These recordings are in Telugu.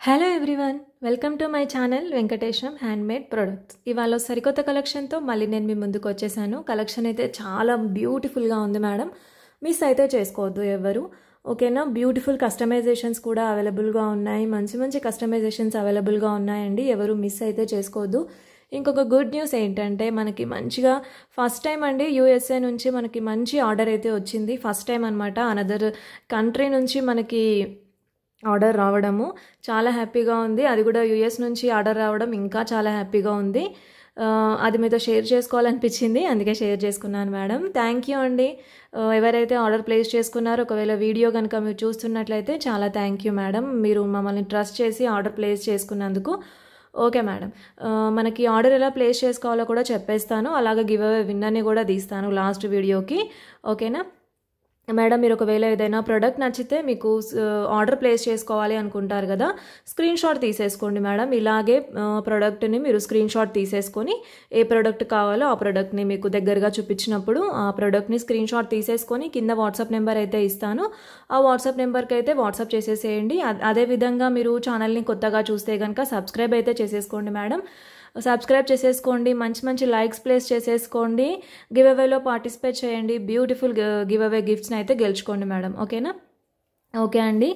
Hello everyone, welcome to my channel Venkatesham handmade products. ఇవాళ సరికొత్త కలెక్షన్తో మళ్ళీ నేను మీ ముందుకు వచ్చేసాను. కలెక్షన్ అయితే చాలా బ్యూటిఫుల్గా ఉంది మేడం, మిస్ అయితే చేసుకోవద్దు ఎవరు. ఓకేనా, బ్యూటిఫుల్ కస్టమైజేషన్స్ కూడా అవైలబుల్గా ఉన్నాయి, మంచి మంచి కస్టమైజేషన్స్ అవైలబుల్గా ఉన్నాయండి. ఎవరు మిస్ అయితే చేసుకోవద్దు. ఇంకొక గుడ్ న్యూస్ ఏంటంటే మనకి మంచిగా ఫస్ట్ టైం అండి యూఎస్ఏ నుంచి మనకి మంచి ఆర్డర్ అయితే వచ్చింది. ఫస్ట్ టైం అనమాట, అనదర్ కంట్రీ నుంచి మనకి ఆర్డర్ రావడము చాలా హ్యాపీగా ఉంది. అది కూడా యూఎస్ నుంచి ఆర్డర్ రావడం ఇంకా చాలా హ్యాపీగా ఉంది. అది మీతో షేర్ చేసుకోవాలనిపించింది, అందుకే షేర్ చేసుకున్నాను మేడం. థ్యాంక్ యూ అండి. ఎవరైతే ఆర్డర్ ప్లేస్ చేసుకున్నారో, ఒకవేళ వీడియో కనుక మీరు చూస్తున్నట్లయితే చాలా థ్యాంక్ యూ మేడం. మీరు మమ్మల్ని ట్రస్ట్ చేసి ఆర్డర్ ప్లేస్ చేసుకున్నందుకు. ఓకే మేడం, మనకి ఆర్డర్ ఎలా ప్లేస్ చేసుకోవాలో కూడా చెప్పేస్తాను, అలాగే గివ్ అవే విన్నర్ని కూడా తీస్తాను లాస్ట్ వీడియోకి. ఓకేనా మేడం, మీరు ఒకవేళ ఏదైనా ప్రోడక్ట్ నచ్చితే మీకు ఆర్డర్ ప్లేస్ చేసుకోవాలి అనుకుంటారు కదా, స్క్రీన్ షాట్ తీసేసుకోండి మేడం. ఇలాగే ప్రోడక్ట్ని మీరు స్క్రీన్ షాట్ తీసేసుకొని ఏ ప్రోడక్ట్ కావాలో ఆ ప్రోడక్ట్ని మీకు దగ్గరగా చూపించినప్పుడు ఆ ప్రోడక్ట్ని స్క్రీన్ షాట్ తీసేసుకొని కింద వాట్సాప్ నెంబర్ అయితే ఇస్తాను, ఆ వాట్సాప్ నెంబర్కి అయితే వాట్సాప్ చేసేసేయండి. అదేవిధంగా మీరు ఛానల్ని కొత్తగా చూస్తే కనుక సబ్స్క్రైబ్ అయితే చేసేసుకోండి మేడం. సబ్స్క్రైబ్ చేసేసుకోండి, మంచి మంచి లైక్స్ ప్లేస్ చేసేసుకోండి, గివ్ అవేలో పార్టిసిపేట్ చేయండి, బ్యూటిఫుల్ గివ్ అవే గిఫ్ట్స్ని అయితే గెలుచుకోండి మేడం. ఓకేనా? ఓకే అండి,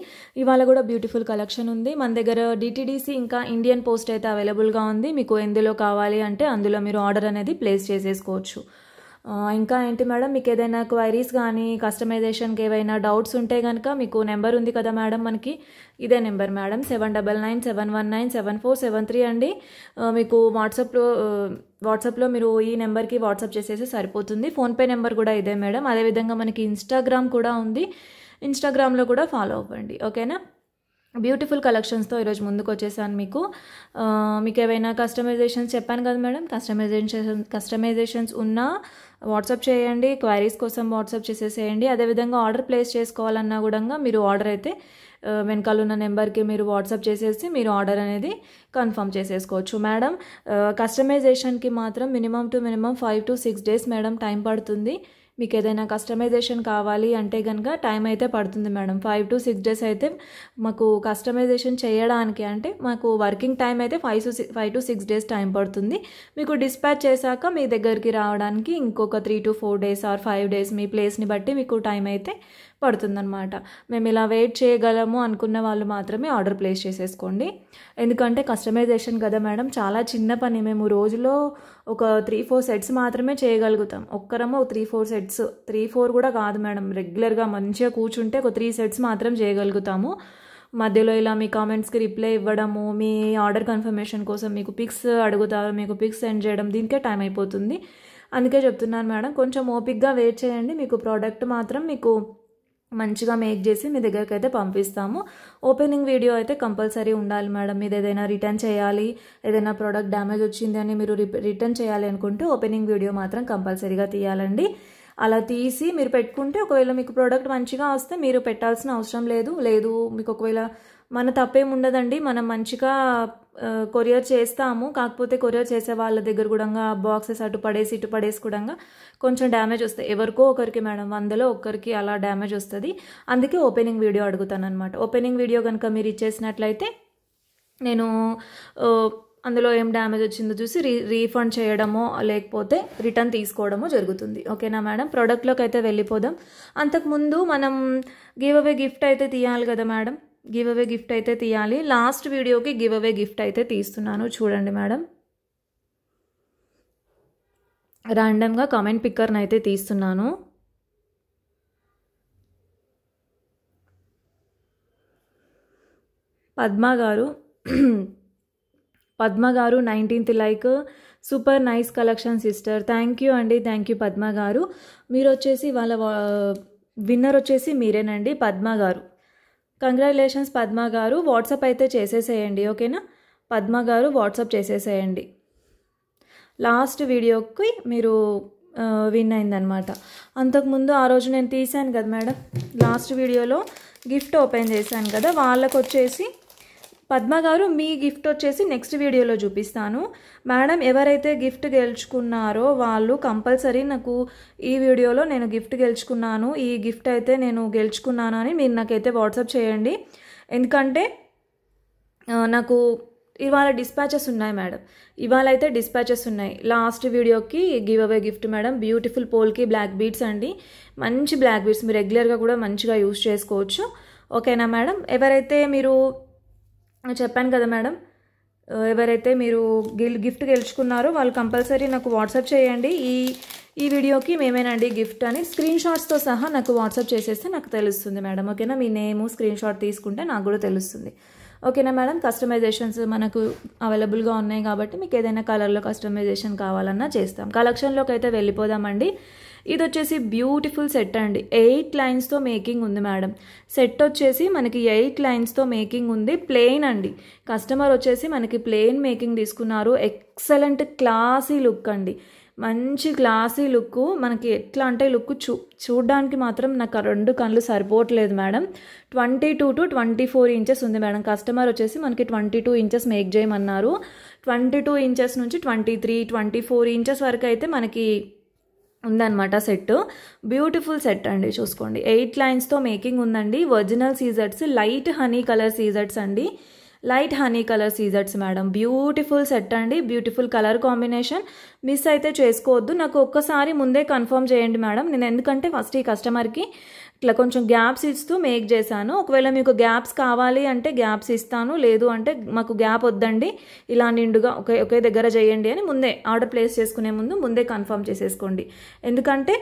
ఇవాళ కూడా బ్యూటిఫుల్ కలెక్షన్ ఉంది మన దగ్గర. డిటిడిసి ఇంకా ఇండియన్ పోస్ట్ అయితే అవైలబుల్గా ఉంది. మీకు ఎందులో కావాలి అంటే అందులో మీరు ఆర్డర్ అనేది ప్లేస్ చేసేసుకోవచ్చు. ఇంకా ఏంటి మేడం, మీకు ఏదైనా క్వైరీస్ కానీ కస్టమైజేషన్కి ఏవైనా డౌట్స్ ఉంటే కనుక మీకు నెంబర్ ఉంది కదా మేడం, మనకి ఇదే నెంబర్ మేడం, 7997197473 అండి. మీకు వాట్సాప్లో మీరు ఈ నెంబర్కి వాట్సాప్ చేసేసి సరిపోతుంది. ఫోన్పే నెంబర్ కూడా ఇదే మేడం. అదేవిధంగా మనకి ఇన్స్టాగ్రామ్ కూడా ఉంది, ఇన్స్టాగ్రామ్లో కూడా ఫాలో అవ్వండి. ఓకేనా? బ్యూటిఫుల్ కలెక్షన్స్తో ఈరోజు ముందుకు వచ్చేసాను. మీకు ఏవైనా కస్టమైజేషన్స్ చెప్పాను కదా మేడం, కస్టమైజేషన్స్ ఉన్నా వాట్సాప్ చేయండి, క్వైరీస్ కోసం వాట్సాప్ చేసేసేయండి. అదేవిధంగా ఆర్డర్ ప్లేస్ చేసుకోవాలన్నా కూడా మీరు ఆర్డర్ అయితే వెనకాల ఉన్న నెంబర్కి మీరు వాట్సాప్ చేసేసి మీరు ఆర్డర్ అనేది కన్ఫర్మ్ చేసేసుకోవచ్చు మేడం. కస్టమైజేషన్కి మాత్రం minimum 5 to 6 days madam time పడుతుంది. మీకు ఏదైనా కస్టమైజేషన్ కావాలి అంటే కనుక టైం అయితే పడుతుంది మేడం. 5 to 6 days అయితే మాకు కస్టమైజేషన్ చేయడానికి, అంటే మాకు వర్కింగ్ టైం అయితే 5 to 6 days టైం పడుతుంది. మీకు డిస్పాచ్ చేశాక మీ దగ్గరికి రావడానికి ఇంకొక 3 to 4 days ఆర్ 5 days మీ ప్లేస్ని బట్టి మీకు టైం అయితే పడుతుందన్నమాట. మేము ఇలా వెయిట్ చేయగలము అనుకున్న వాళ్ళు మాత్రమే ఆర్డర్ ప్లేస్ చేసేసుకోండి. ఎందుకంటే కస్టమైజేషన్ కదా మేడం, చాలా చిన్న పని. మేము రోజులో ఒక 3-4 సెట్స్ మాత్రమే చేయగలుగుతాం. ఒక్కరమో 3-4 సెట్స్, 3-4 కూడా కాదు మేడం, రెగ్యులర్గా మంచిగా కూర్చుంటే ఒక 3 సెట్స్ మాత్రం చేయగలుగుతాము. మధ్యలో ఇలా మీ కామెంట్స్కి రిప్లై ఇవ్వడము, మీ ఆర్డర్ కన్ఫర్మేషన్ కోసం మీకు పిక్స్ అడుగుతారు, మీకు పిక్స్ సెండ్ చేయడం, దీనికే టైం అయిపోతుంది. అందుకే చెప్తున్నాను మేడం, కొంచెం ఓపిక్గా వెయిట్ చేయండి. మీకు ప్రోడక్ట్ మాత్రం మీకు మంచిగా మేక్ చేసి మీ దగ్గరికి అయితే పంపిస్తాము. ఓపెనింగ్ వీడియో అయితే కంపల్సరీ ఉండాలి మేడం. మీరు ఏదైనా రిటర్న్ చేయాలి, ఏదైనా ప్రోడక్ట్ డ్యామేజ్ వచ్చింది అని మీరు రిటర్న్ చేయాలి అనుకుంటే ఓపెనింగ్ వీడియో మాత్రం కంపల్సరీగా తీయాలండి. అలా తీసి మీరు పెట్టుకుంటే ఒకవేళ మీకు ప్రోడక్ట్ మంచిగా వస్తే మీరు పెట్టాల్సిన అవసరం లేదు. మీకు ఒకవేళ మన తప్పేం ఉండదండి, మనం మంచిగా కొరియర్ చేస్తాము. కాకపోతే కొరియర్ చేసే వాళ్ళ దగ్గర కూడా బాక్సెస్ ఇటు పడేసి కూడా కొంచెం డ్యామేజ్ వస్తాయి. ఎవరికో ఒకరికి మేడం, 100లో ఒక్కరికి అలా డ్యామేజ్ వస్తుంది. అందుకే ఓపెనింగ్ వీడియో అడుగుతాను అనమాట. ఓపెనింగ్ వీడియో కనుక మీరు ఇచ్చేసినట్లయితే నేను అందులో ఏం డ్యామేజ్ వచ్చిందో చూసి రీఫండ్ చేయడమో లేకపోతే రిటర్న్ తీసుకోవడమో జరుగుతుంది. ఓకేనా మేడం? ప్రోడక్ట్లోకి అయితే వెళ్ళిపోదాం. అంతకుముందు మనం గివ్ అవే గిఫ్ట్ అయితే తీయాలి కదా మేడం, గివ్ అవే గిఫ్ట్ అయితే తీయాలి. లాస్ట్ వీడియోకి గివ్ అవే గిఫ్ట్ అయితే తీస్తున్నాను, చూడండి మేడం. ర్యాండమ్గా కామెంట్ పిక్కర్ని అయితే తీస్తున్నాను. పద్మ గారు 19th like, super nice collection sister. Thank you అండి, థ్యాంక్ యూ పద్మ గారు. మీరు వచ్చేసి వాళ్ళ విన్నర్ వచ్చేసి మీరేనండి, పద్మ గారు. కంగ్రాచులేషన్స్ పద్మ గారు. వాట్సాప్ అయితే చేసేసేయండి. ఓకేనా? పద్మ గారు వాట్సాప్ చేసేసేయండి. లాస్ట్ వీడియోకి మీరు విన్ అయిందనమాట. అంతకుముందు ఆ రోజు నేను తీసాను కదా మేడం, లాస్ట్ వీడియోలో గిఫ్ట్ ఓపెన్ చేశాను కదా, వాళ్ళకు వచ్చేసి పద్మ గారు మీ గిఫ్ట్ వచ్చేసి నెక్స్ట్ వీడియోలో చూపిస్తాను మేడం. ఎవరైతే గిఫ్ట్ గెలుచుకున్నారో వాళ్ళు కంపల్సరీ నాకు ఈ వీడియోలో నేను గిఫ్ట్ గెలుచుకున్నాను, ఈ గిఫ్ట్ అయితే నేను గెలుచుకున్నాను అని మీరు నాకైతే వాట్సాప్ చేయండి. ఎందుకంటే నాకు ఇవాళ డిస్పాచెస్ ఉన్నాయి మేడం. ఇవాళ అయితే డిస్పాచెస్ ఉన్నాయి. లాస్ట్ వీడియోకి give away gift madam, beautiful polki black beads అండి. మంచి బ్లాక్ బీడ్స్ మీరు రెగ్యులర్గా కూడా మంచిగా యూజ్ చేసుకోవచ్చు. ఓకేనా మేడం? ఎవరైతే మీరు చెప్పాను కదా మేడం, ఎవరైతే మీరు గిఫ్ట్ గెలుచుకున్నారో వాళ్ళు కంపల్సరీ నాకు వాట్సాప్ చేయండి. ఈ వీడియోకి మేమేనండి గిఫ్ట్ అని స్క్రీన్ షాట్స్తో సహా నాకు వాట్సాప్ చేసేస్తే నాకు తెలుస్తుంది మేడం. ఓకేనా? మీ నేము స్క్రీన్ షాట్ తీసుకుంటే నాకు కూడా తెలుస్తుంది. ఓకేనా మేడం? కస్టమైజేషన్స్ మనకు అవైలబుల్గా ఉన్నాయి కాబట్టి మీకు ఏదైనా కలర్లో కస్టమైజేషన్ కావాలన్నా చేస్తాం. కలెక్షన్లోకి అయితే వెళ్ళిపోదామండి. ఇది వచ్చేసి బ్యూటిఫుల్ సెట్ అండి. 8 లైన్స్తో మేకింగ్ ఉంది మేడం. సెట్ వచ్చేసి మనకి 8 లైన్స్తో మేకింగ్ ఉంది. ప్లెయిన్ అండి. కస్టమర్ వచ్చేసి మనకి ప్లెయిన్ మేకింగ్ తీసుకున్నారు. ఎక్సలెంట్ క్లాసీ లుక్ అండి. మంచి క్లాసీ లుక్. మనకి ఎట్లా అంటే లుక్ చూడడానికి మాత్రం నాకు 2 కళ్ళు సరిపోవట్లేదు మేడం. 22 to 24 ఇంచెస్ ఉంది మేడం. కస్టమర్ వచ్చేసి మనకి 22 ఇంచెస్ మేక్ చేయమన్నారు. 22 ఇంచెస్ నుంచి 23, 24 ఇంచెస్ వరకు అయితే మనకి ఉందన్నమాట సెట్. బ్యూటిఫుల్ సెట్ అండి. చూసుకోండి 8 లైన్స్తో మేకింగ్ ఉందండి. Original scissors, light honey colour seizers అండి. Light honey colour seizers madam. Beautiful set అండి. Beautiful colour combination. మిస్ అయితే చేసుకోవద్దు. నాకు ఒక్కసారి ముందే కన్ఫర్మ్ చేయండి మేడం. నేను ఎందుకంటే ఫస్ట్ ఈ కస్టమర్కి ఇట్లా కొంచెం గ్యాప్స్ ఇస్తూ మేక్ చేశాను. ఒకవేళ మీకు గ్యాప్స్ కావాలి అంటే గ్యాప్స్ ఇస్తాను, లేదు అంటే మాకు గ్యాప్ వద్దండి, ఇలా నిండుగా ఒకే దగ్గర చేయండి అని ముందే ఆర్డర్ ప్లేస్ చేసుకునే ముందే కన్ఫర్మ్ చేసేసుకోండి. ఎందుకంటే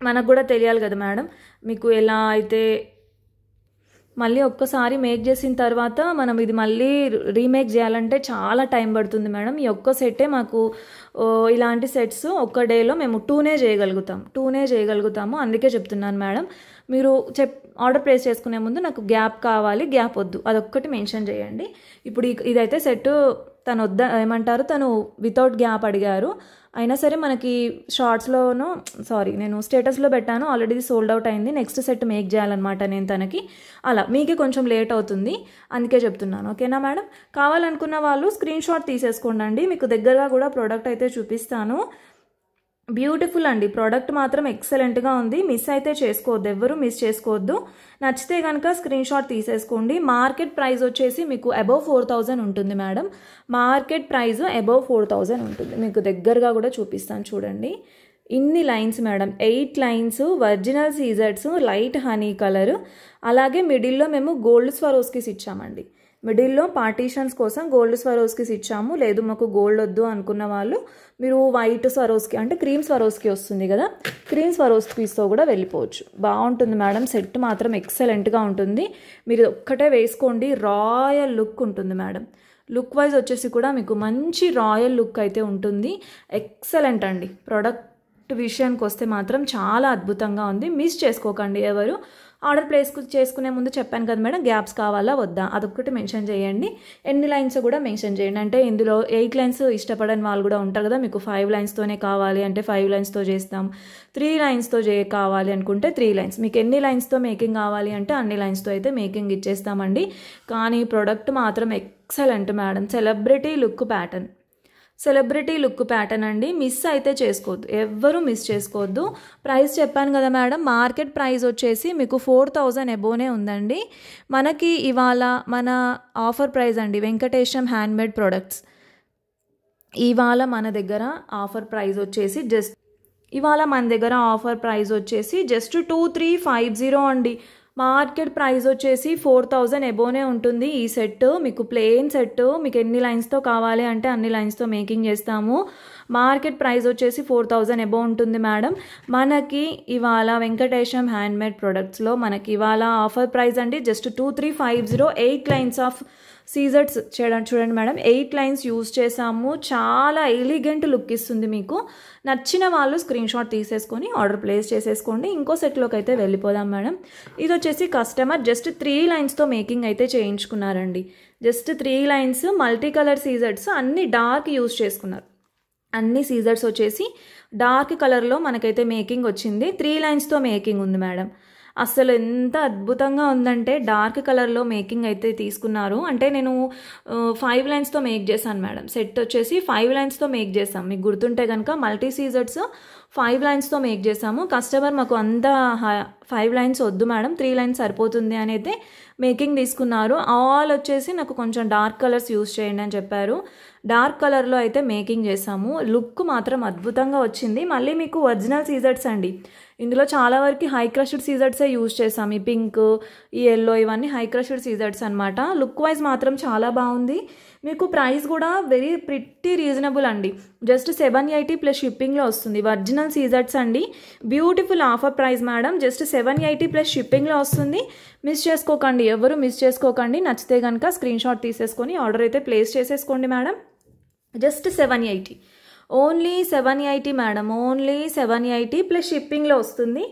మనకు కూడా తెలియాలి కదా మేడం, మీకు ఎలా అయితే మళ్ళీ ఒక్కసారి మేక్ చేసిన తర్వాత మనం ఇది మళ్ళీ రీమేక్ చేయాలంటే చాలా టైం పడుతుంది మేడం. ఈ ఒక్క సెట్టే మాకు ఇలాంటి సెట్స్ ఒక్క డేలో మేము 2నే చేయగలుగుతాము. అందుకే చెప్తున్నాను మేడం. మీరు ఆర్డర్ ప్లేస్ చేసుకునే ముందు నాకు గ్యాప్ కావాలి, గ్యాప్ వద్దు, అదొక్కటి మెన్షన్ చేయండి. ఇప్పుడు ఇదైతే సెట్ తను వితౌట్ గ్యాప్ అడిగారు. అయినా సరే మనకి షార్ట్స్లోనూ నేను స్టేటస్లో పెట్టాను, ఆల్రెడీ సోల్డ్ అవుట్ అయింది. నెక్స్ట్ సెట్ మేక్ చేయాలన్నమాట నేను తనకి. అలా మీకే కొంచెం లేట్ అవుతుంది, అందుకే చెప్తున్నాను. ఓకేనా మేడం? కావాలనుకున్న వాళ్ళు స్క్రీన్ షాట్ తీసేసుకోండి. మీకు దగ్గరగా కూడా ప్రోడక్ట్ అయితే చూపిస్తాను. బ్యూటిఫుల్ అండి. ప్రోడక్ట్ మాత్రం ఎక్సలెంట్గా ఉంది. మిస్ అయితే చేసుకోవద్దు, ఎవ్వరూ మిస్ చేసుకోవద్దు. నచ్చితే కనుక స్క్రీన్ షాట్ తీసేసుకోండి. మార్కెట్ ప్రైస్ వచ్చేసి మీకు అబవ్ 4000 ఉంటుంది మేడం. మార్కెట్ ప్రైస్ అబవ్ 4000 ఉంటుంది. మీకు దగ్గరగా కూడా చూపిస్తాను చూడండి. ఇన్ని lines madam, 8 lines, original scissors, light honey colour. అలాగే మిడిల్లో మేము గోల్డ్ స్వరోస్కిస్ ఇచ్చామండి. మిడిల్లో పార్టీషన్స్ కోసం గోల్డ్ స్వరోస్కిస్ ఇచ్చాము. లేదు మాకు గోల్డ్ వద్దు అనుకున్న వాళ్ళు మీరు వైట్ స్వరోస్కి అంటే క్రీమ్ స్వరోస్కి వస్తుంది కదా, క్రీమ్ స్వరోస్కిస్తో కూడా వెళ్ళిపోవచ్చు. బాగుంటుంది మేడం. సెట్ మాత్రం ఎక్సలెంట్గా ఉంటుంది. మీరు ఒక్కటే వేసుకోండి, రాయల్ లుక్ ఉంటుంది మేడం. లుక్ వైజ్ వచ్చేసి కూడా మీకు మంచి రాయల్ లుక్ అయితే ఉంటుంది. ఎక్సలెంట్ అండి. ప్రోడక్ట్ విషయానికి వస్తే మాత్రం చాలా అద్భుతంగా ఉంది. మిస్ చేసుకోకండి ఎవరు. ఆర్డర్ ప్లేస్ చేసుకునే ముందు చెప్పాను కదా మేడం, గ్యాప్స్ కావాలా వద్దా అదొక్కటి మెన్షన్ చేయండి. ఎన్ని లైన్స్ కూడా మెన్షన్ చేయండి. అంటే ఇందులో 8 లైన్స్ ఇష్టపడని వాళ్ళు కూడా ఉంటారు కదా, మీకు 5 లైన్స్తోనే కావాలి అంటే 5 లైన్స్తో చేస్తాం, 3 లైన్స్తో కావాలి అనుకుంటే 3 లైన్స్, మీకు ఎన్ని లైన్స్తో మేకింగ్ కావాలి అంటే అన్ని లైన్స్తో అయితే మేకింగ్ ఇచ్చేస్తామండి. కానీ ప్రోడక్ట్ మాత్రం excellent madam. Celebrity look pattern అండి. మిస్ అయితే చేసుకోవద్దు, ఎవ్వరూ మిస్ చేసుకోవద్దు. ప్రైస్ చెప్పాను కదా మేడం, మార్కెట్ ప్రైస్ వచ్చేసి మీకు 4000 అబోనే ఉందండి. మనకి ఇవాళ మన ఆఫర్ ప్రైస్ అండి, వెంకటేశం హ్యాండ్మేడ్ ప్రొడక్ట్స్. ఇవాళ మన దగ్గర ఆఫర్ ప్రైస్ వచ్చేసి జస్ట్ 2350 అండి. మార్కెట్ ప్రైస్ వచ్చేసి 4000 అబోనే ఉంటుంది. ఈ సెట్ మీకు ప్లెయిన్ సెట్, మీకు ఎన్ని లైన్స్తో కావాలి అంటే అన్ని లైన్స్తో మేకింగ్ చేస్తాము. మార్కెట్ ప్రైస్ వచ్చేసి 4000 అబో ఉంటుంది మేడం. మనకి ఇవాళ వెంకటేశం హ్యాండ్మేడ్ ప్రొడక్ట్స్లో మనకి ఇవాళ ఆఫర్ ప్రైస్ అండి జస్ట్ 2350. 8 లైన్స్ ఆఫ్ సీజర్స్ చూడండి మేడం, 8 లైన్స్ యూజ్ చేసాము. చాలా ఎలిగెంట్ లుక్ ఇస్తుంది. మీకు నచ్చిన వాళ్ళు స్క్రీన్ షాట్ తీసేసుకొని ఆర్డర్ ప్లేస్ చేసేసుకోండి. ఇంకో సెట్లోకి అయితే వెళ్ళిపోదాం మేడం. ఇది వచ్చేసి కస్టమర్ జస్ట్ 3 లైన్స్తో మేకింగ్ అయితే చేయించుకున్నారండి. Just 3 lines, multi colour seizers, అన్ని డార్క్ యూజ్ చేసుకున్నారు. అన్ని సీజర్స్ వచ్చేసి డార్క్ కలర్లో మనకైతే మేకింగ్ వచ్చింది. 3 లైన్స్తో మేకింగ్ ఉంది మేడం. అసలు ఎంత అద్భుతంగా ఉందంటే డార్క్ కలర్లో మేకింగ్ అయితే తీసుకున్నారు. అంటే నేను 5 లైన్స్తో మేక్ చేశాను మేడం. సెట్ వచ్చేసి 5 లైన్స్తో మేక్ చేసాం. మీకు గుర్తుంటే కనుక మల్టీ సీజర్స్ 5 లైన్స్తో మేక్ చేసాము. కస్టమర్ మాకు అంత 5 లైన్స్ వద్దు మేడం, 3 లైన్స్ సరిపోతుంది అని అయితే మేకింగ్ తీసుకున్నారు. ఆల్ వచ్చేసి నాకు కొంచెం డార్క్ కలర్స్ యూస్ చేయండి అని చెప్పారు. డార్క్ కలర్లో అయితే మేకింగ్ చేసాము. లుక్ మాత్రం అద్భుతంగా వచ్చింది. మళ్ళీ మీకు ఒరిజినల్ సీజర్స్ అండి. ఇందులో చాలా వరకు హై క్రష్డ్ సీజర్సే యూజ్ చేసాం. ఈ పింక్, ఈ ఎల్లో ఇవన్నీ హై క్రష్డ్ సీజర్స్ అనమాట. లుక్ వైజ్ మాత్రం చాలా బాగుంది. మీకు ప్రైస్ కూడా వెరీ ప్రిట్టి రీజనబుల్ అండి. జస్ట్ 780 ప్లస్ షిప్పింగ్లో వస్తుంది. ఒరిజినల్ సీజర్స్ అండి. Beautiful offer price madam. Just 780 plus షిప్పింగ్లో వస్తుంది. మిస్ చేసుకోకండి, ఎవరు మిస్ చేసుకోకండి. నచ్చితే కనుక స్క్రీన్ షాట్ తీసేసుకొని ఆర్డర్ అయితే ప్లేస్ చేసేసుకోండి madam. Just 780, only 780 madam, only 780 plus షిప్పింగ్లో వస్తుంది.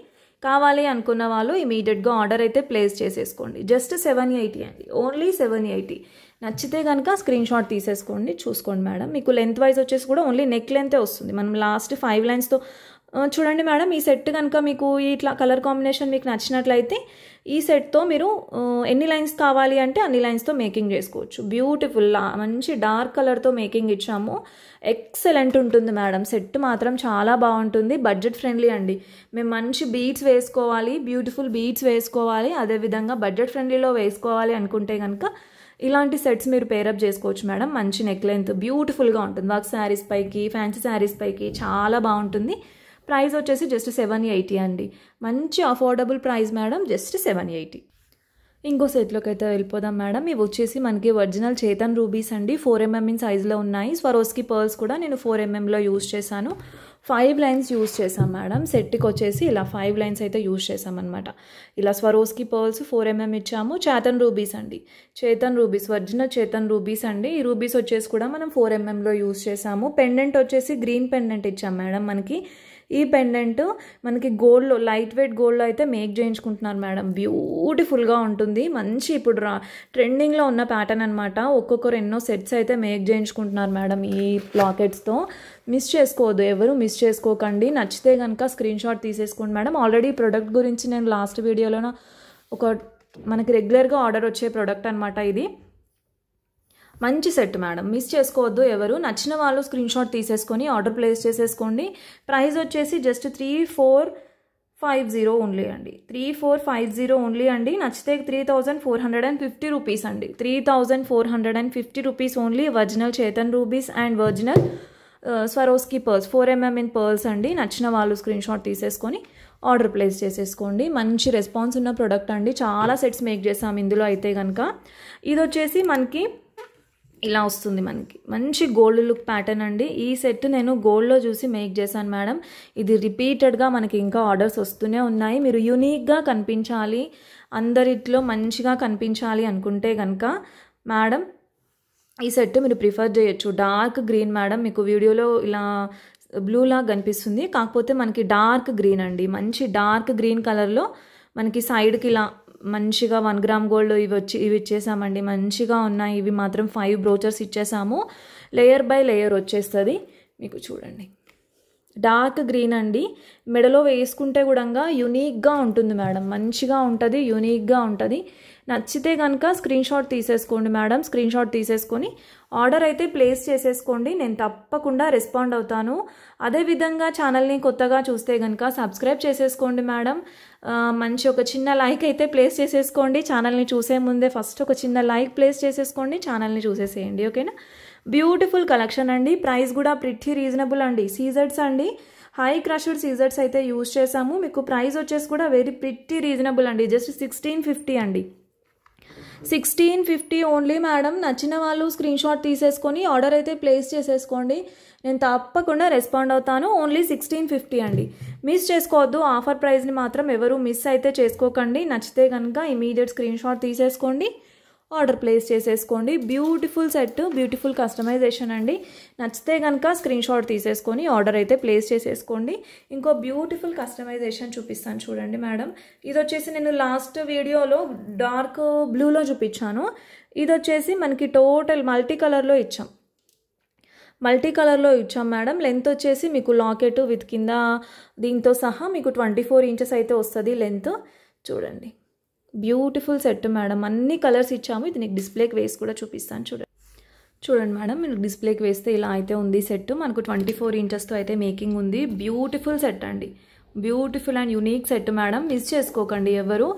కావాలి అనుకున్న వాళ్ళు ఇమీడియట్గా ఆర్డర్ అయితే ప్లేస్ చేసేసుకోండి. జస్ట్ 780 అండి, ఓన్లీ 780. నచ్చితే కనుక స్క్రీన్ షాట్ తీసేసుకోండి. చూసుకోండి మేడం. మీకు లెంత్ వైజ్ వచ్చేసి కూడా ఓన్లీ నెక్ లెంతే వస్తుంది. మనం లాస్ట్ 5 లైన్స్తో చూడండి మేడం. ఈ సెట్ కనుక మీకు ఇట్లా కలర్ కాంబినేషన్ మీకు నచ్చినట్లయితే ఈ సెట్తో మీరు ఎన్ని లైన్స్ కావాలి అంటే అన్ని లైన్స్తో మేకింగ్ చేసుకోవచ్చు. బ్యూటిఫుల్ మంచి డార్క్ కలర్తో మేకింగ్ ఇచ్చాము. ఎక్సలెంట్ ఉంటుంది మేడం. సెట్ మాత్రం చాలా బాగుంటుంది. బడ్జెట్ ఫ్రెండ్లీ అండి. మేము మంచి బీడ్స్ వేసుకోవాలి, బ్యూటిఫుల్ బీడ్స్ వేసుకోవాలి, అదేవిధంగా బడ్జెట్ ఫ్రెండ్లీలో వేసుకోవాలి అనుకుంటే కనుక ఇలాంటి సెట్స్ మీరు పేరప్ చేసుకోవచ్చు మేడం. మంచి నెక్ లెంత్ బ్యూటిఫుల్గా ఉంటుంది. వర్క్ శారీస్ పైకి, ఫ్యాన్సీ శారీస్ పైకి చాలా బాగుంటుంది. ప్రైస్ వచ్చేసి జస్ట్ 780 అండి. మంచి అఫోర్డబుల్ ప్రైస్ మేడం, జస్ట్ 780. ఇంకో సెట్లోకి అయితే వెళ్ళిపోదాం మేడం. ఇవి వచ్చేసి మనకి ఒరిజినల్ చేతన్ రూబీస్ అండి. 4mm ఇన్ సైజులో ఉన్నాయి. స్వరోస్కి పర్ల్స్ కూడా నేను 4mmలో యూజ్ చేశాను. 5 లైన్స్ యూజ్ చేసాం మేడం. సెట్కి వచ్చేసి ఇలా 5 లైన్స్ అయితే యూజ్ చేసామన్నమాట. ఇలా స్వరోస్కి పర్ల్స్ 4mm ఇచ్చాము. చేతన్ రూబీస్ అండి. Chetan rubies, original Chetan rubies అండి. ఈ రూబీస్ వచ్చేసి కూడా మనం 4mmలో యూజ్ చేసాము. పెండెంట్ వచ్చేసి గ్రీన్ పెండెంట్ ఇచ్చాం మేడం. మనకి ఈ పెండెంట్ మనకి గోల్డ్లో, లైట్ వెయిట్ గోల్డ్లో అయితే మేక్ చేయించుకుంటున్నారు మేడం. బ్యూటిఫుల్గా ఉంటుంది. మంచి ఇప్పుడు ట్రెండింగ్లో ఉన్న ప్యాటర్న్ అనమాట. ఒక్కొక్కరు ఎన్నో సెట్స్ అయితే మేక్ చేయించుకుంటున్నారు మేడం ఈ లాకెట్స్తో. మిస్ చేసుకోవద్దు, ఎవరు మిస్ చేసుకోకండి. నచ్చితే కనుక స్క్రీన్ షాట్ తీసేసుకోండి మేడం. ఆల్రెడీ ఈ ప్రోడక్ట్ గురించి నేను లాస్ట్ వీడియోలో మనకి రెగ్యులర్గా ఆర్డర్ వచ్చే ప్రోడక్ట్ అనమాట ఇది. మంచి సెట్ మేడం, మిస్ చేసుకోవద్దు ఎవరు. నచ్చిన వాళ్ళు స్క్రీన్ షాట్ తీసేసుకొని ఆర్డర్ ప్లేస్ చేసేసుకోండి. ప్రైస్ వచ్చేసి జస్ట్ 3450 ఓన్లీ అండి. 3450 ఓన్లీ అండి. నచ్చితే 3450 రూపీస్ అండి. 3450 rupees only. Original Chetan rubies and original Swarovski pearls 4mm in pearls అండి. నచ్చిన వాళ్ళు స్క్రీన్ షాట్ తీసేసుకొని ఆర్డర్ ప్లేస్ చేసేసుకోండి. మంచి రెస్పాన్స్ ఉన్న ప్రోడక్ట్ అండి. చాలా సెట్స్ మేక్ చేసాం ఇందులో అయితే కనుక. ఇది వచ్చేసి మనకి ఇలా వస్తుంది. మనకి మంచి గోల్డ్ లుక్ ప్యాటర్న్ అండి. ఈ సెట్ నేను గోల్డ్లో చూసి మేక్ చేశాను మేడం. ఇది రిపీటెడ్గా మనకి ఇంకా ఆర్డర్స్ వస్తూనే ఉన్నాయి. మీరు యూనిక్గా కనిపించాలి, అందరిట్లో మంచిగా కనిపించాలి అనుకుంటే కనుక మేడం ఈ సెట్ మీరు ప్రిఫర్ చేయొచ్చు. డార్క్ గ్రీన్ మేడం, మీకు వీడియోలో ఇలా బ్లూలా కనిపిస్తుంది, కాకపోతే మనకి డార్క్ గ్రీన్ అండి. మంచి డార్క్ గ్రీన్ కలర్లో మనకి సైడ్కి ఇలా మంచిగా 1 గ్రామ్ గోల్డ్ ఇవి ఇచ్చేసామండి. మంచిగా ఉన్నాయి. ఇవి మాత్రం 5 బ్రోచర్స్ ఇచ్చేసాము. లేయర్ బై లేయర్ వచ్చేస్తుంది. మీకు చూడండి, డార్క్ గ్రీన్ అండి. మెడలో వేసుకుంటే కూడా యూనిక్గా ఉంటుంది మేడం. మంచిగా ఉంటుంది, యూనిక్గా ఉంటుంది. నచ్చితే కనుక స్క్రీన్ షాట్ తీసేసుకోండి మేడం. స్క్రీన్ షాట్ తీసేసుకొని ఆర్డర్ అయితే ప్లేస్ చేసేసుకోండి. నేను తప్పకుండా రెస్పాండ్ అవుతాను. అదేవిధంగా ఛానల్ని కొత్తగా చూస్తే కనుక సబ్స్క్రైబ్ చేసేసుకోండి మేడం. మంచి ఒక చిన్న లైక్ అయితే ప్లేస్ చేసేసుకోండి. ఛానల్ని చూసే ముందే ఫస్ట్ ఒక చిన్న లైక్ ప్లేస్ చేసేసుకోండి. ఛానల్ని చూసేసేయండి, ఓకేనా. బ్యూటిఫుల్ కలెక్షన్ అండి. ప్రైస్ కూడా ప్రిట్టి రీజనబుల్ అండి. సీజర్స్ అండి, హై క్రష్డ్ సీజర్స్ అయితే యూజ్ చేసాము. మీకు ప్రైస్ వచ్చేసి కూడా వెరీ ప్రిట్టి రీజనబుల్ అండి. జస్ట్ 1650 అండి. 1650 ఓన్లీ మేడం. నచ్చిన వాళ్ళు స్క్రీన్ షాట్ తీసేసుకొని ఆర్డర్ అయితే ప్లేస్ చేసేసుకోండి. నేను తప్పకుండా రెస్పాండ్ అవుతాను. ఓన్లీ 1650 అండి. మిస్ చేసుకోవద్దు. ఆఫర్ ప్రైస్ని మాత్రం ఎవరు మిస్ అయితే చేసుకోకండి. నచ్చితే కనుక ఇమీడియట్ స్క్రీన్ షాట్ తీసేసుకోండి, ఆర్డర్ ప్లేస్ చేసేసుకోండి. బ్యూటిఫుల్ సెట్, బ్యూటిఫుల్ కస్టమైజేషన్ అండి. నచ్చితే కనుక స్క్రీన్ షాట్ తీసేసుకొని ఆర్డర్ అయితే ప్లేస్ చేసేసుకోండి. ఇంకో బ్యూటిఫుల్ కస్టమైజేషన్ చూపిస్తాను చూడండి మేడం. ఇది వచ్చేసి నేను లాస్ట్ వీడియోలో డార్క్ బ్లూలో చూపించాను. ఇది వచ్చేసి మనకి టోటల్ మల్టీ కలర్లో ఇచ్చాం. మేడం. లెంత్ వచ్చేసి మీకు లాకెట్ విత్ కింద దీంతో సహా మీకు 24 ఇంచెస్ అయితే వస్తుంది లెంత్. చూడండి, బ్యూటిఫుల్ సెట్ మేడం. అన్ని కలర్స్ ఇచ్చాము. ఇది నీకు డిస్ప్లేకి వేసి కూడా చూపిస్తాను చూడండి. చూడండి మేడం, మీరు డిస్ప్లేకి వేస్తే ఇలా అయితే ఉంది సెట్. మనకు 24 ఇంచెస్తో అయితే మేకింగ్ ఉంది. బ్యూటిఫుల్ సెట్ అండి, beautiful and unique set madam, miss చేసుకోకండి ఎవరు.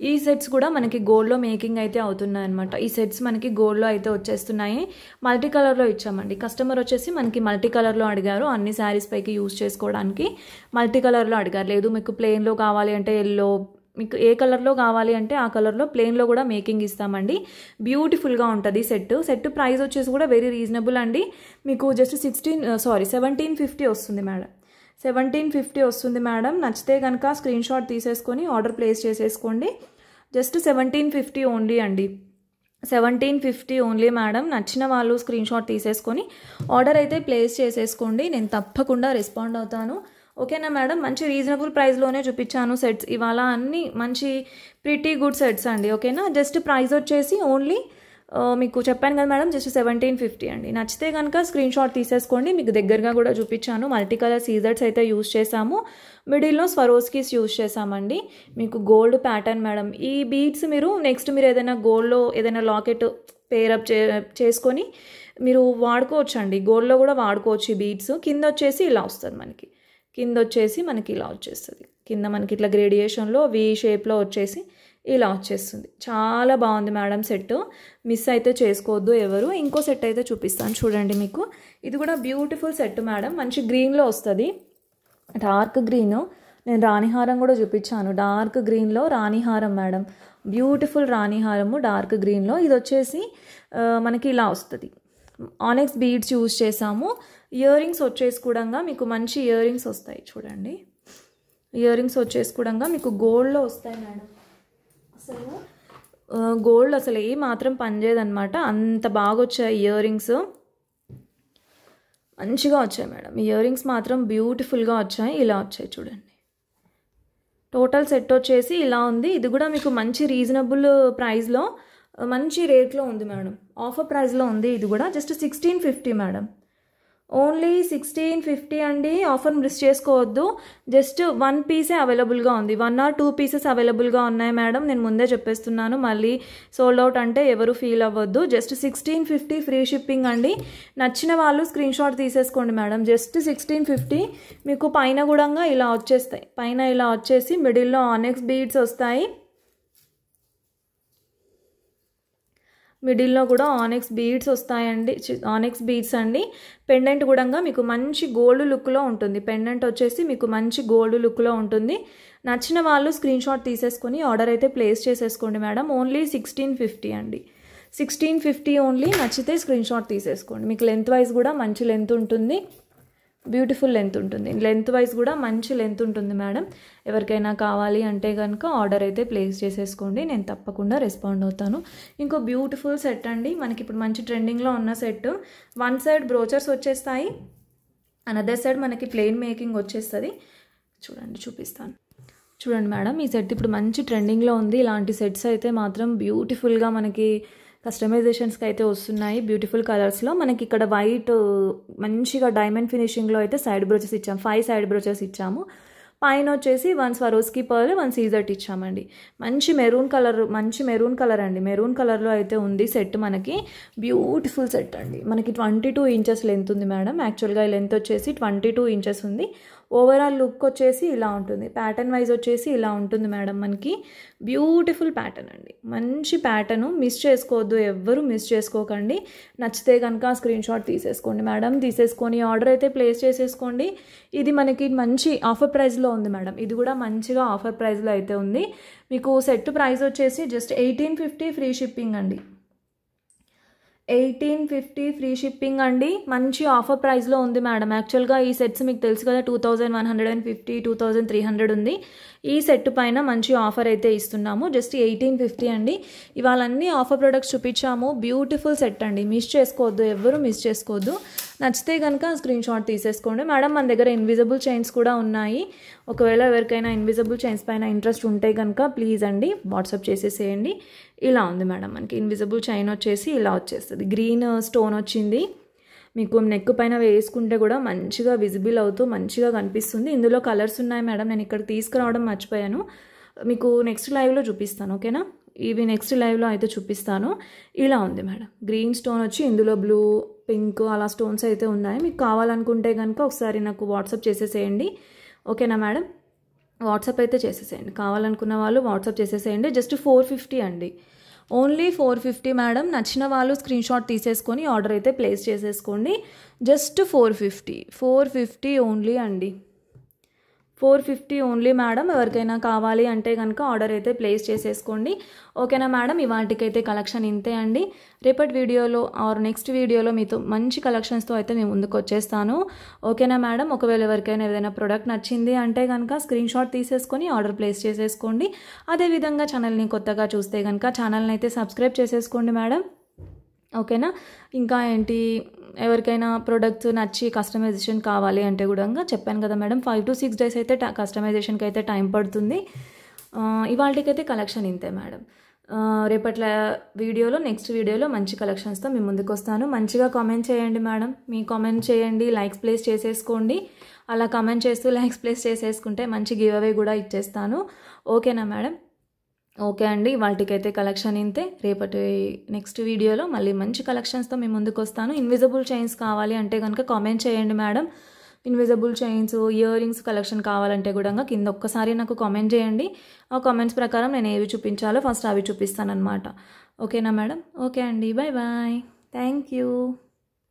ఈ సెట్స్ కూడా మనకి గోల్డ్లో మేకింగ్ అయితే అవుతున్నాయి అనమాట. ఈ సెట్స్ మనకి గోల్డ్లో అయితే వచ్చేస్తున్నాయి. మల్టీ కలర్లో ఇచ్చామండి. కస్టమర్ వచ్చేసి మనకి మల్టీ కలర్లో అడిగారు, అన్ని శారీస్ పైకి యూజ్ చేసుకోవడానికి మల్టీ కలర్లో అడిగారు. లేదు మీకు ప్లెయిన్లో కావాలి అంటే ఎల్లో, మీకు ఏ కలర్లో కావాలి అంటే ఆ కలర్లో ప్లెయిన్లో కూడా మేకింగ్ ఇస్తామండి. బ్యూటిఫుల్గా ఉంటుంది సెట్ ప్రైస్ వచ్చేసి కూడా వెరీ రీజనబుల్ అండి. మీకు జస్ట్ 1750 వస్తుంది మేడం. 1750 వస్తుంది మేడం. నచ్చితే కనుక స్క్రీన్ షాట్ తీసేసుకొని ఆర్డర్ ప్లేస్ చేసేసుకోండి. జస్ట్ 1750 ఓన్లీ అండి, 1750 ఓన్లీ మేడం. నచ్చిన వాళ్ళు స్క్రీన్ షాట్ తీసేసుకొని ఆర్డర్ అయితే ప్లేస్ చేసేసుకోండి. నేను తప్పకుండా రెస్పాండ్ అవుతాను. ఓకేనా మేడం? మంచి రీజనబుల్ ప్రైస్లోనే చూపించాను సెట్స్ ఇవాళ, అన్నీ మంచి ప్రిటీ గుడ్ సెట్స్ అండి. ఓకేనా? జస్ట్ ప్రైస్ వచ్చేసి ఓన్లీ మీకు చెప్పాను కదా మేడం, జస్ట్ 1750 అండి. నచ్చితే కనుక స్క్రీన్ షాట్ తీసేసుకోండి. మీకు దగ్గరగా కూడా చూపించాను. మల్టీ కలర్ సీజర్స్ అయితే యూజ్ చేసాము, మిడిల్లో స్వరోస్కీస్ యూజ్ చేసామండి. మీకు గోల్డ్ ప్యాటర్న్ మేడం. ఈ బీడ్స్ మీరు నెక్స్ట్ మీరు ఏదైనా గోల్డ్లో ఏదైనా లాకెట్ పేరప్ చేసుకొని మీరు వాడుకోవచ్చు అండి. గోల్డ్లో కూడా వాడుకోవచ్చు ఈ బీడ్స్. కింద వచ్చేసి ఇలా వస్తుంది మనకి, కింద వచ్చేసి మనకి ఇలా వచ్చేస్తుంది. కింద మనకి ఇట్లా గ్రేడియేషన్లో వి షేప్లో వచ్చేసి ఇలా వచ్చేస్తుంది. చాలా బాగుంది మేడం సెట్, మిస్ అయితే చేసుకోవద్దు ఎవరు. ఇంకో సెట్ అయితే చూపిస్తాను చూడండి మీకు. ఇది కూడా బ్యూటిఫుల్ సెట్ మేడం, మంచి గ్రీన్లో వస్తుంది, డార్క్ గ్రీన్. నేను రాణిహారం కూడా చూపించాను, డార్క్ గ్రీన్లో రాణిహారం మేడం. బ్యూటిఫుల్ రాణిహారము డార్క్ గ్రీన్లో. ఇది వచ్చేసి మనకి ఇలా వస్తుంది. ఆనెక్స్ బీడ్స్ యూజ్ చేసాము. ఇయర్ రింగ్స్ వచ్చేసి కూడా మీకు మంచి ఇయర్ రింగ్స్ వస్తాయి చూడండి. ఇయర్ రింగ్స్ వచ్చేసి కూడా మీకు గోల్డ్లో వస్తాయి మేడం. అసలు గోల్డ్ అసలు ఏ మాత్రం పనిచేయదనమాట, అంత బాగా వచ్చాయి ఇయర్ రింగ్స్, మంచిగా వచ్చాయి మేడం. ఇయర్ రింగ్స్ మాత్రం బ్యూటిఫుల్గా వచ్చాయి. ఇలా వచ్చాయి చూడండి. టోటల్ సెట్ వచ్చేసి ఇలా ఉంది. ఇది కూడా మీకు మంచి రీజనబుల్ ప్రైస్లో మంచి రేట్లో ఉంది మేడం, ఆఫర్ ప్రైస్లో ఉంది. ఇది కూడా జస్ట్ 1650 మేడం, ఓన్లీ 1650 అండి. ఆఫర్ మిస్ చేసుకోవద్దు. జస్ట్ 1 పీసే అవైలబుల్గా ఉంది, 1 or 2 పీసెస్ అవైలబుల్గా ఉన్నాయి మేడం. నేను ముందే చెప్పేస్తున్నాను, మళ్ళీ సోల్డ్ అవుట్ అంటే ఎవరు ఫీల్ అవ్వద్దు. జస్ట్ 1650 ఫ్రీ షిప్పింగ్ అండి. నచ్చిన వాళ్ళు స్క్రీన్ షాట్ తీసేసుకోండి మేడం. జస్ట్ 1650. మీకు పైన కూడా ఇలా వచ్చేస్తాయి, పైన ఇలా వచ్చేసి మిడిల్లో ఆనెక్స్ బీడ్స్ వస్తాయి. మిడిల్లో కూడా ఆనెక్స్ బీడ్స్ వస్తాయండి, ఆనెక్స్ బీడ్స్ అండి. పెండెంట్ కూడా మీకు మంచి గోల్డ్ లుక్లో ఉంటుంది. పెండెంట్ వచ్చేసి మీకు మంచి గోల్డ్ లుక్లో ఉంటుంది. నచ్చిన వాళ్ళు స్క్రీన్ షాట్ తీసేసుకొని ఆర్డర్ అయితే ప్లేస్ చేసేసుకోండి మేడం. ఓన్లీ 1650 అండి, 1650 ఓన్లీ. నచ్చితే స్క్రీన్ షాట్ తీసేసుకోండి. మీకు లెంత్ వైజ్ కూడా మంచి లెంత్ ఉంటుంది, బ్యూటిఫుల్ లెంత్ ఉంటుంది. లెంత్ వైజ్ కూడా మంచి లెంత్ ఉంటుంది మేడం. ఎవరికైనా కావాలి అంటే కనుక ఆర్డర్ అయితే ప్లేస్ చేసేసుకోండి, నేను తప్పకుండా రెస్పాండ్ అవుతాను. ఇంకో బ్యూటిఫుల్ సెట్ అండి, మనకి ఇప్పుడు మంచి ట్రెండింగ్లో ఉన్న సెట్. వన్ సైడ్ బ్రోచర్స్ వచ్చేస్తాయి, అనదర్ సైడ్ మనకి ప్లెయిన్ మేకింగ్ వచ్చేస్తుంది. చూడండి చూపిస్తాను చూడండి మేడం. ఈ సెట్ ఇప్పుడు మంచి ట్రెండింగ్లో ఉంది. ఇలాంటి సెట్స్ అయితే మాత్రం బ్యూటిఫుల్గా మనకి కస్టమైజేషన్స్కి అయితే వస్తున్నాయి. బ్యూటిఫుల్ కలర్స్లో మనకి ఇక్కడ వైట్ మంచిగా డైమండ్ ఫినిషింగ్లో అయితే సైడ్ బ్రోచెస్ ఇచ్చాము, 5 సైడ్ బ్రోచెస్ ఇచ్చాము. పైన వచ్చేసి 1 స్వరోస్కీ పర్ల్, 1 సీజర్ట్ ఇచ్చామండి. మంచి మెరూన్ కలర్ అండి, మెరూన్ కలర్లో అయితే ఉంది సెట్. మనకి బ్యూటిఫుల్ సెట్ అండి. మనకి 22 ఇంచెస్ లెంత్ ఉంది మేడం. యాక్చువల్గా ఈ లెంత్ వచ్చేసి 22 ఇంచెస్ ఉంది. ఓవరాల్ లుక్ వచ్చేసి ఇలా ఉంటుంది. ప్యాటర్న్ వైజ్ వచ్చేసి ఇలా ఉంటుంది మేడం. మనకి బ్యూటిఫుల్ ప్యాటర్న్ అండి, మంచి ప్యాటర్ను. మిస్ చేసుకోవద్దు, ఎవ్వరూ మిస్ చేసుకోకండి. నచ్చితే కనుక స్క్రీన్ షాట్ తీసేసుకోండి మేడం. తీసేసుకొని ఆర్డర్ అయితే ప్లేస్ చేసేసుకోండి. ఇది మనకి మంచి ఆఫర్ ప్రైస్లో ఉంది మేడం. ఇది కూడా మంచిగా ఆఫర్ ప్రైస్లో అయితే ఉంది. మీకు సెట్ ప్రైస్ వచ్చేసి జస్ట్ 1850 ఫ్రీ షిప్పింగ్ అండి, 1850 ఫ్రీ షిప్పింగ్ అండి. మంచి ఆఫర్ ప్రైస్లో ఉంది మేడం. యాక్చువల్గా ఈ సెట్స్ మీకు తెలుసు కదా, 2150, 2300 ఉంది. ఈ సెట్ పైన మంచి ఆఫర్ అయితే ఇస్తున్నాము, జస్ట్ 1850 అండి. ఇవాళ అన్ని ఆఫర్ ప్రొడక్ట్స్ చూపించాము. బ్యూటిఫుల్ సెట్ అండి, మిస్ చేసుకోవద్దు, ఎవ్వరూ మిస్ చేసుకోవద్దు. నచ్చితే కనుక స్క్రీన్ షాట్ తీసేసుకోండి మేడం. మన దగ్గర ఇన్విజిబుల్ చైన్స్ కూడా ఉన్నాయి. ఒకవేళ ఎవరికైనా ఇన్విజిబుల్ చైన్స్ పైన ఇంట్రెస్ట్ ఉంటే కనుక ప్లీజ్ అండి వాట్సాప్ చేసేసేయండి. ఇలా ఉంది మేడం, మనకి ఇన్విజిబుల్ చైన్ వచ్చేసి ఇలా వచ్చేస్తుంది. గ్రీన్ స్టోన్ వచ్చింది. మీకు నెక్ పైన వేసుకుంటే కూడా మంచిగా విజిబుల్ అవుతూ మంచిగా కనిపిస్తుంది. ఇందులో కలర్స్ ఉన్నాయి మేడం, నేను ఇక్కడ తీసుకురావడం మర్చిపోయాను, మీకు నెక్స్ట్ లైవ్లో చూపిస్తాను. ఓకేనా? ఇవి నెక్స్ట్ లైవ్లో అయితే చూపిస్తాను. ఇలా ఉంది మేడం. గ్రీన్ స్టోన్ వచ్చి ఇందులో బ్లూ, పింక్ అలా స్టోన్స్ అయితే ఉన్నాయి. మీకు కావాలనుకుంటే కనుక ఒకసారి నాకు వాట్సాప్ చేసేసేయండి. ఓకేనా మేడం? వాట్సాప్ అయితే చేసేసేయండి. కావాలనుకున్న వాళ్ళు వాట్సాప్ చేసేసేయండి. జస్ట్ 450 అండి. Only 450 madam. నచ్చిన వాళ్ళు స్క్రీన్ షాట్ తీసేసుకొని ఆర్డర్ అయితే ప్లేస్ చేసేసుకోండి. జస్ట్ 450 ఓన్లీ అండి. 450 ఓన్లీ మేడం. ఎవరికైనా కావాలి అంటే కనుక ఆర్డర్ అయితే ప్లేస్ చేసేసుకోండి. ఓకేనా మేడం? ఇవాటికైతే కలెక్షన్ ఇంతే అండి. రేపటి వీడియోలో ఆర్ నెక్స్ట్ వీడియోలో మీతో మంచి కలెక్షన్స్తో అయితే మేము ముందుకు వచ్చేస్తాను. ఓకేనా మేడం? ఒకవేళ ఎవరికైనా ఏదైనా ప్రోడక్ట్ నచ్చింది అంటే కనుక స్క్రీన్ షాట్ తీసేసుకొని ఆర్డర్ ప్లేస్ చేసేసుకోండి. అదేవిధంగా ఛానల్ని కొత్తగా చూస్తే కనుక ఛానల్ని అయితే సబ్స్క్రైబ్ చేసేసుకోండి మేడం. ఓకేనా? ఇంకా ఏంటి, ఎవరికైనా ప్రోడక్ట్స్ నచ్చి కస్టమైజేషన్ కావాలి అంటే కూడా చెప్పాను కదా మేడం, 5 to 6 days అయితే కస్టమైజేషన్కి అయితే టైం పడుతుంది. ఇవాళకైతే కలెక్షన్ ఇంతే మేడం. రేపట్ల వీడియోలో నెక్స్ట్ వీడియోలో మంచి కలెక్షన్స్తో మీ ముందుకు వస్తాను. మంచిగా కామెంట్ చేయండి మేడం. మీ కామెంట్ చేయండి, లైక్స్ ప్లేస్ చేసేసుకోండి. అలా కామెంట్ చేస్తూ లైక్స్ ప్లేస్ చేసేసుకుంటే మంచి గివ్ అవే కూడా ఇచ్చేస్తాను. ఓకేనా మేడం? ఓకే అండి, ఇవాళకైతే కలెక్షన్ ఇంతే. రేపటి నెక్స్ట్ వీడియోలో మళ్ళీ మంచి కలెక్షన్స్తో మీ ముందుకు వస్తాను. ఇన్విజిబుల్ చైన్స్ కావాలి అంటే కనుక కామెంట్ చేయండి madam. Invisible chains, ear rings collection కావాలంటే కూడా కింద ఒక్కసారి నాకు కామెంట్ చేయండి. ఆ కామెంట్స్ ప్రకారం నేను ఏవి చూపించాలో ఫస్ట్ అవి చూపిస్తాను అనమాట. ఓకేనా మేడం? ఓకే అండి, బాయ్ బాయ్. Thank you.